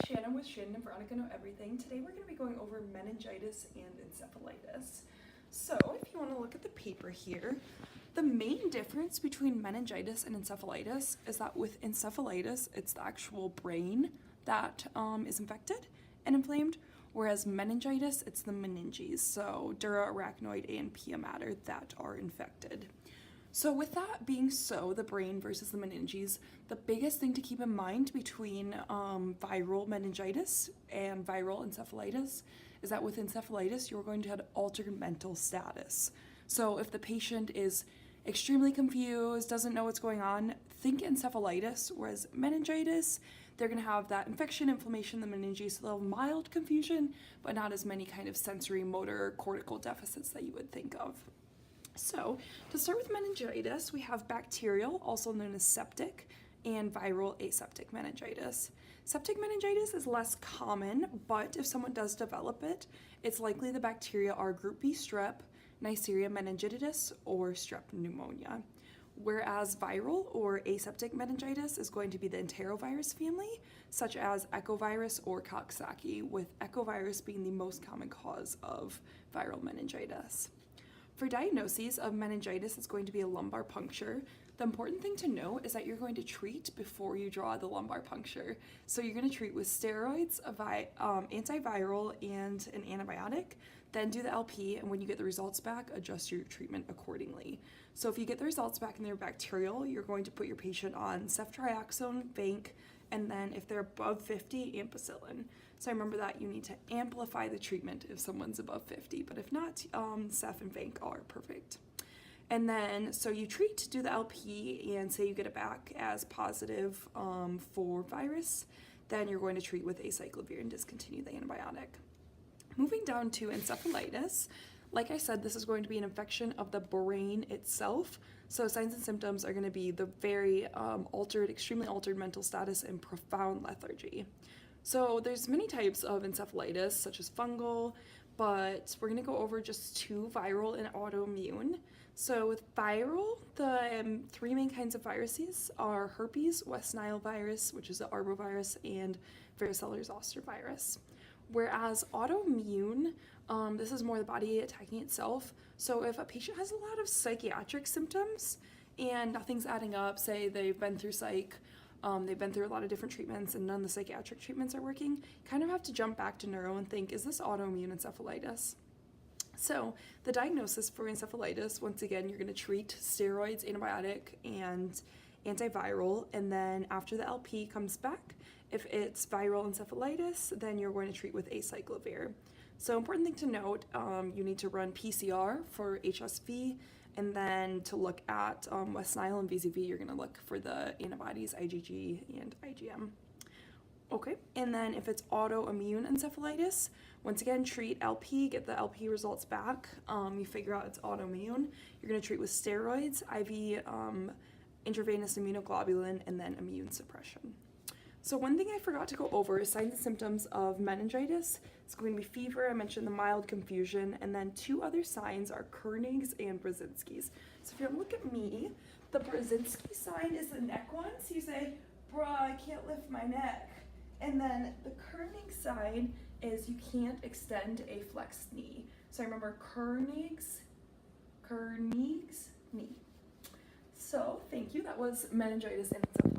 Shannon with Shannon and Veronica Know Everything. Today we're going to be going over meningitis and encephalitis. So if you want to look at the paper here, the main difference between meningitis and encephalitis is that with encephalitis, it's the actual brain that is infected and inflamed, whereas meningitis, it's the meninges, so dura, arachnoid, and pia mater that are infected. So with that being so, the brain versus the meninges, the biggest thing to keep in mind between viral meningitis and viral encephalitis is that with encephalitis, you're going to have altered mental status. So if the patient is extremely confused, doesn't know what's going on, think encephalitis, whereas meningitis, they're going to have that infection, inflammation, the meninges, so they'll have mild confusion, but not as many kind of sensory, motor, cortical deficits that you would think of. So, to start with meningitis, we have bacterial, also known as septic, and viral aseptic meningitis. Septic meningitis is less common, but if someone does develop it, it's likely the bacteria are group B strep, Neisseria meningitidis, or strep pneumonia. Whereas viral or aseptic meningitis is going to be the enterovirus family, such as echovirus or Coxsackie, with echovirus being the most common cause of viral meningitis. For diagnoses of meningitis, it's going to be a lumbar puncture. The important thing to know is that you're going to treat before you draw the lumbar puncture. So you're going to treat with steroids, antiviral, and an antibiotic, then do the LP, and when you get the results back, adjust your treatment accordingly. So if you get the results back and they're bacterial, you're going to put your patient on ceftriaxone, vanc, and then if they're above 50, ampicillin. So remember that you need to amplify the treatment if someone's above 50, but if not, Ceph and Vanc are perfect. And then, so you treat, do the LP, and say you get it back as positive for virus, then you're going to treat with acyclovir and discontinue the antibiotic. Moving down to encephalitis, like I said, this is going to be an infection of the brain itself. So signs and symptoms are going to be the very extremely altered mental status and profound lethargy. So there's many types of encephalitis, such as fungal, but we're going to go over just two, viral and autoimmune. So with viral, the three main kinds of viruses are herpes, West Nile virus, which is the arbovirus, and varicella zoster virus. Whereas autoimmune, this is more the body attacking itself. So if a patient has a lot of psychiatric symptoms and nothing's adding up, say they've been through psych, they've been through a lot of different treatments and none of the psychiatric treatments are working, kind of have to jump back to neuro and think, is this autoimmune encephalitis? So the diagnosis for encephalitis, once again, you're going to treat steroids, antibiotic, and antiviral, and then after the LP comes back, if it's viral encephalitis, then you're going to treat with acyclovir. So important thing to note, you need to run PCR for HSV, and then to look at West Nile and VZV, you're going to look for the antibodies IgG and IgM. Okay, and then if it's autoimmune encephalitis, once again, treat LP, get the LP results back. You figure out it's autoimmune. You're going to treat with steroids, IV intravenous immunoglobulin, and then immune suppression. So one thing I forgot to go over is signs and symptoms of meningitis. It's going to be fever, I mentioned the mild confusion, and then two other signs are Kernig's and Brzezinski's. So if you look at me, the Brzezinski sign is the neck one, so you say, bruh, I can't lift my neck. And then the Kernig sign is you can't extend a flexed knee. So remember Kernig's knee. So thank you, that was meningitis and